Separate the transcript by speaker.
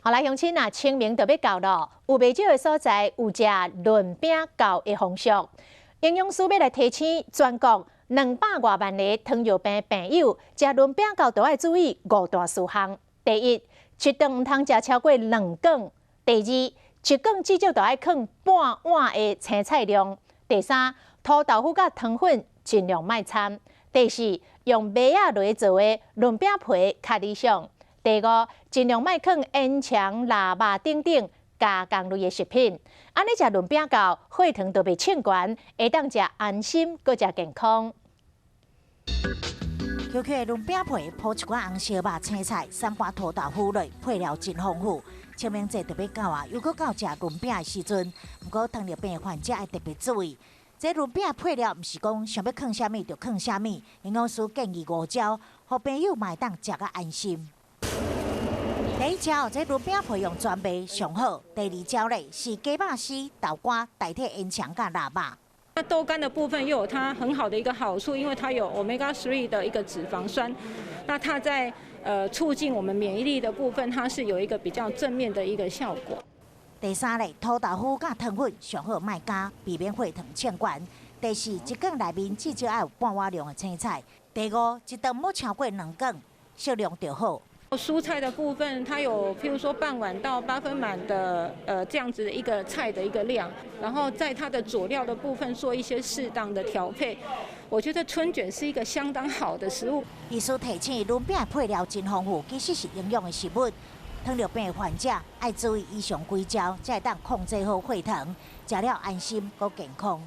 Speaker 1: 好来，乡亲啊，清明就要到咯，有袂少的所在有食润饼糕的风俗。营养师要来提醒全国200多万个糖尿病朋友，食润饼糕都要注意5大事项。第一，一顿唔通食超过2羹；第二，一羹至少都要放半碗的青菜量；第三，土豆腐甲糖粉尽量莫掺；第四，用麦仔落做的润饼皮较理想。第五，尽量莫放烟肠、腊肉等加工类的食品。安尼食润饼糕，血糖都袂称悬，会当食安心，搁食健康。
Speaker 2: Q Q 的润饼皮铺一罐红烧肉、青菜、3瓣土豆腐类，配料真丰富。清明节特别到啊，又搁到食润饼的时阵，不过糖尿病患者要特别注意。这润饼配料毋是讲想要放啥物就放啥物，营养师建议5招，互朋友买当食个安心。第一招，这润饼皮用全麦上好。第二招嘞是鸡肉丝、豆干代替烟肠甲腊肉。
Speaker 3: 那豆干的部分又有它很好的一个好处，因为它有 omega-3 的一个脂肪酸，那它在促进我们免疫力的部分，它是有一个比较正面的一个效果。
Speaker 2: 第三嘞，土豆腐甲糖粉上好莫加，避免血糖称悬。第四，一羹内面至少要有半碗量的青菜。第五，一顿莫超过2羹，适量就好。
Speaker 3: 蔬菜的部分，它有譬如说半碗到8分满的这样子的一个菜的一个量，然后在它的佐料的部分做一些适当的调配。我觉得春卷是一个相当好的食物。
Speaker 2: 医师提醒，润饼配料真丰富，其实是营养的食物。糖尿病患者爱注意以上几招，才会当控制好血糖，食了安心，搁健康。